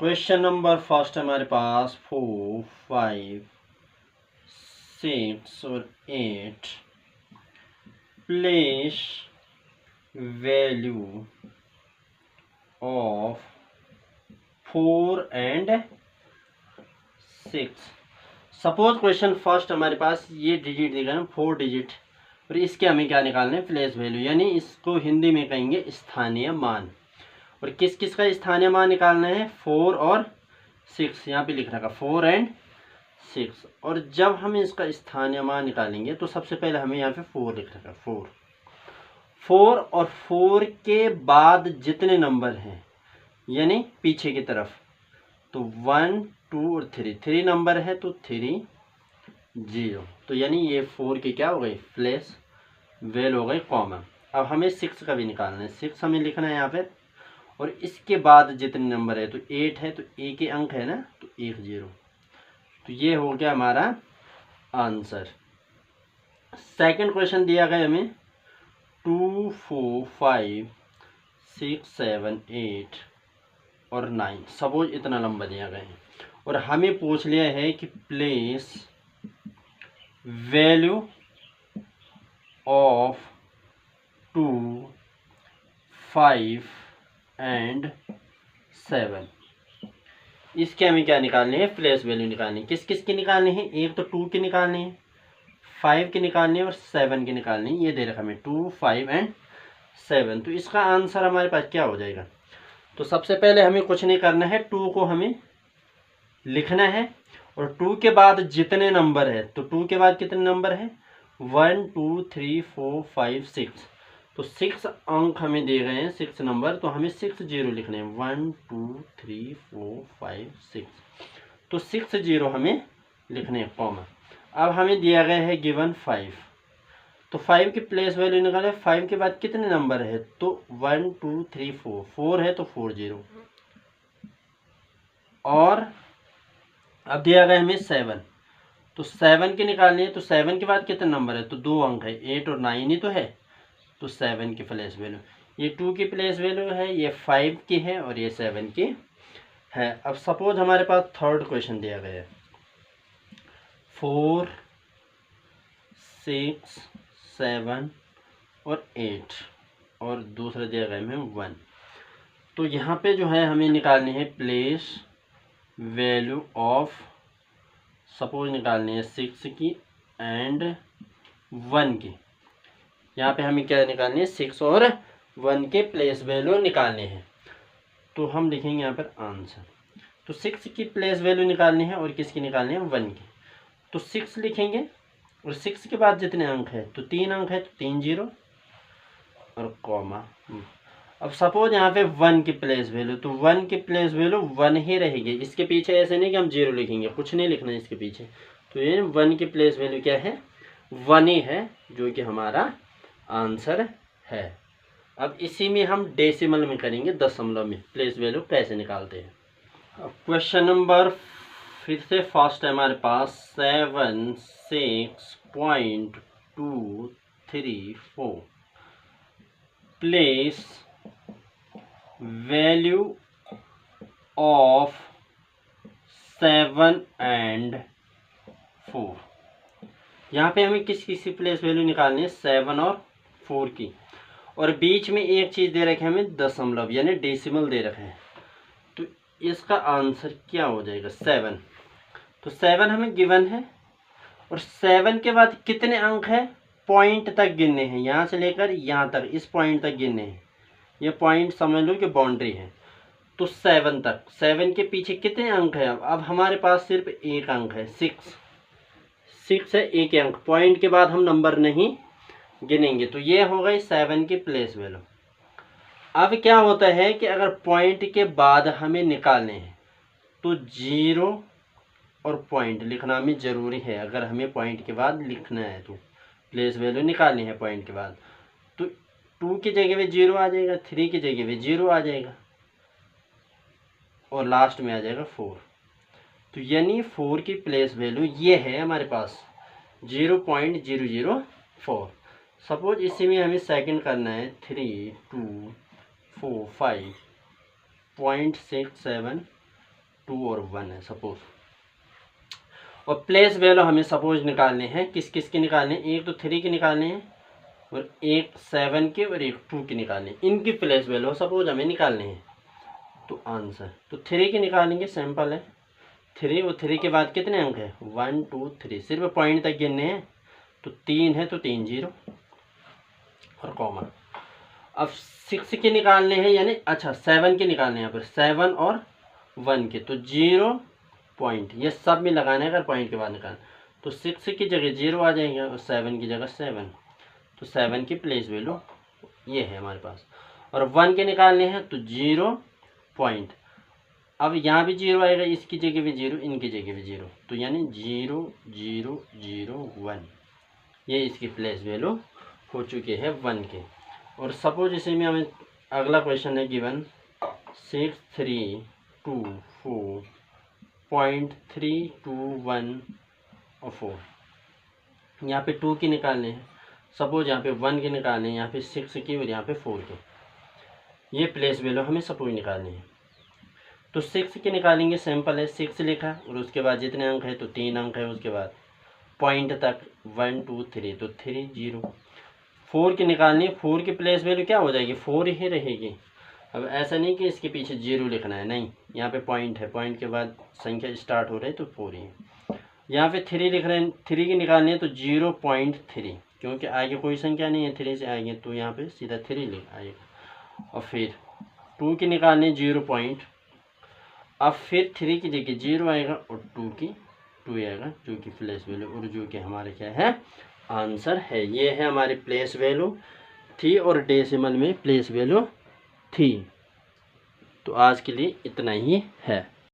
Question number first हमारे पास 4, 5, 6 और 8 place value of 4 and 6। Suppose question first हमारे पास ये डिजिट देगा ना 4 डिजिट, और इसके हमें क्या निकालना है, प्लेस वैल्यू, यानी इसको हिंदी में कहेंगे स्थानीय मान। और किस किस का स्थानीय मान निकालना है, 4 और 6। यहाँ पे लिख रखा 4 एंड 6। और जब हम इसका स्थानीय मान निकालेंगे तो सबसे पहले हमें यहाँ पे 4 लिख रखा, 4 और 4 के बाद जितने नंबर हैं यानी पीछे की तरफ, तो 1, 2 और 3 नंबर है, तो 3, 0। तो यानी ये 4 की क्या हो गई, प्लेस वैल्यू हो गई, कॉमा। अब हमें 6 का भी निकालना है, 6 हमें लिखना है यहाँ पे। और इसके बाद जितने नंबर है, तो 8 है, तो ए के अंक है ना, तो 1, 0। तो ये हो गया हमारा आंसर। सेकंड क्वेश्चन दिया गया हमें 2, 4, 5, 6, 7, 8 और 9। सपोज इतना नंबर दिया गया है और हमें पूछ लिया है कि प्लेस वैल्यू ऑफ 2, 5 एंड 7। इसके हमें क्या निकालनी है, प्लेस वैल्यू निकालनी है। किस किस की निकालनी है, एक तो 2 की निकालनी है, 5 की निकालनी है और 7 की निकालनी है। ये दे रखा हमें 2, 5 एंड 7। तो इसका आंसर हमारे पास क्या हो जाएगा। तो सबसे पहले हमें कुछ नहीं करना है, 2 को हमें लिखना है और 2 के बाद जितने नंबर है, तो 2 के बाद कितने नंबर है, 1, 2, 3, 4, 5, 6। तो 6 अंक हमें दिए गए हैं, 6 नंबर, तो हमें 6, 0 लिखने हैं, 1, 2, 3, 4, 5, 6। तो 6, 0 हमें लिखने हैं, कॉमा। अब हमें दिया गया है गिवन 5, तो 5 की प्लेस वैल्यू निकाले। 5 के बाद कितने नंबर है, तो 1, 2, 3, 4, 4 है, तो 4, 0। और अब दिया गया हमें 7, तो 7 की निकालनी है। तो 7 के बाद कितने नंबर है, तो 2 अंक है, 8 और 9 ही तो है। तो 7 की प्लेस वैल्यू, ये 2 की प्लेस वैल्यू है, ये 5 की है और ये 7 की है। अब सपोज हमारे पास थर्ड क्वेश्चन दिया गया है 4, 6, 7 और 8 और दूसरा दिया गया हमें 1। तो यहाँ पे जो है हमें निकालनी है प्लेस वैल्यू ऑफ, सपोज निकालनी है 6 की एंड 1 की। यहाँ पे हमें क्या निकालनी है, 6 और 1 के प्लेस वैल्यू निकालने हैं। तो हम लिखेंगे यहाँ पर आंसर। तो 6 की प्लेस वैल्यू निकालनी है और किसकी निकालनी है, 1 की। तो 6 लिखेंगे और 6 के बाद जितने अंक है, तो 3 अंक है, तो 3, 0 और कॉमा। अब सपोज यहाँ पे 1 की प्लेस वैल्यू, तो 1 की प्लेस वैल्यू 1 ही रहेगी। इसके पीछे ऐसे नहीं कि हम 0 लिखेंगे, कुछ नहीं लिखना है इसके पीछे। तो ये 1 की प्लेस वैल्यू क्या है, 1 ही है, जो कि हमारा आंसर है। अब इसी में हम डेसिमल में करेंगे, दशमलव में प्लेस वैल्यू कैसे निकालते हैं। अब क्वेश्चन नंबर फिर से फर्स्ट है हमारे पास 76.234। Place value of 7 and 4। यहाँ पे हमें किस किस की प्लेस वैल्यू निकालनी है, 7 और 4 की। और बीच में एक चीज़ दे रखे हमें, दशमलव यानी डेसिमल दे रखे हैं। तो इसका आंसर क्या हो जाएगा, 7। तो 7 हमें गिवन है और 7 के बाद कितने अंक है, पॉइंट तक गिनने हैं, यहाँ से लेकर यहाँ तक, इस पॉइंट तक गिनने हैं। ये पॉइंट समझ लो कि बाउंड्री है। तो 7 तक, 7 के पीछे कितने अंक है, अब हमारे पास सिर्फ एक अंक है, 6 है, एक अंक। पॉइंट के बाद हम नंबर नहीं गिनेंगे। तो ये हो गई 7 की प्लेस वैल्यू। अब क्या होता है कि अगर पॉइंट के बाद हमें निकालने हैं, तो 0 और पॉइंट लिखना हमें ज़रूरी है। अगर हमें पॉइंट के बाद लिखना है तो प्लेस वैल्यू निकालनी है पॉइंट के बाद, तो 2 की जगह पे 0 आ जाएगा, 3 की जगह पे 0 आ जाएगा और लास्ट में आ जाएगा 4। तो यानी 4 की प्लेस वैल्यू ये है हमारे पास, 0.004। सपोज इसी में हमें सेकंड करना है 3, 2, 4, 5.67 2 और 1 है सपोज। और प्लेस वैल्यू हमें सपोज निकालने हैं, किस किस के निकालने हैं, एक तो 3 के निकालने हैं और एक 7 के और एक 2 के निकालने हैं। इनकी प्लेस वैल्यू सपोज हमें निकालने हैं। तो आंसर तो 3 के निकालेंगे, सिंपल है 3 और 3 के बाद कितने अंक है 1 2 3, सिर्फ पॉइंट तक गिनने हैं। तो 3 है तो 3 0 और कॉमा। अब 6 के निकालने हैं, यानी अच्छा 7 के निकालने हैं, यहाँ पर 7 और 1 के, तो 0 पॉइंट, ये सब में लगाना है अगर पॉइंट के बाद निकालना। तो 6 की जगह 0 आ जाएंगे और 7 की जगह 7, तो 7 की प्लेस वैल्यू ये है हमारे पास। और 1 के निकालने हैं तो 0 पॉइंट, अब यहाँ भी 0 आएगा, इसकी जगह भी 0, इनकी जगह भी 0, तो यानी 0 0 0 1, ये इसकी प्लेस वैल्यू हो चुकी है 1 के। और सपोज इसी में हमें अगला क्वेश्चन है गिवन 6 3 2 4 0.3 2 1 और 4, यहाँ पे 2 की निकालने हैं, सपोज यहाँ पे 1 के निकालने हैं, यहाँ पे 6 की और यहाँ पे 4 के, ये प्लेस वैल्यू हमें सपोज निकालनी है। तो 6 के निकालेंगे, सिंपल है 6 लिखा और उसके बाद जितने अंक है तो 3 अंक है, उसके बाद पॉइंट तक 1 2 3, तो 3 0। 4 की निकालनी है, 4 की प्लेस वैल्यू क्या हो जाएगी 4 ही रहेगी। अब ऐसा नहीं कि इसके पीछे 0 लिखना है, नहीं, यहाँ पे पॉइंट है, पॉइंट के बाद संख्या स्टार्ट हो रही है तो 4 ही है। यहाँ पे 3 लिख रहे हैं, 3 की निकालनी है तो 0.3, क्योंकि आगे कोई संख्या नहीं है 3 से आगे, तो यहाँ पे सीधा 3 लिख आएगा। और फिर 2 की निकालनी है 0 पॉइंट, अब फिर 3 की जगह 0 आएगा और 2 की 2 आएगा, जो कि प्लेस वैल्यू और जो कि हमारे क्या है आंसर है। ये है हमारी प्लेस वैल्यू थी और डेसिमल में प्लेस वैल्यू थी। तो आज के लिए इतना ही है।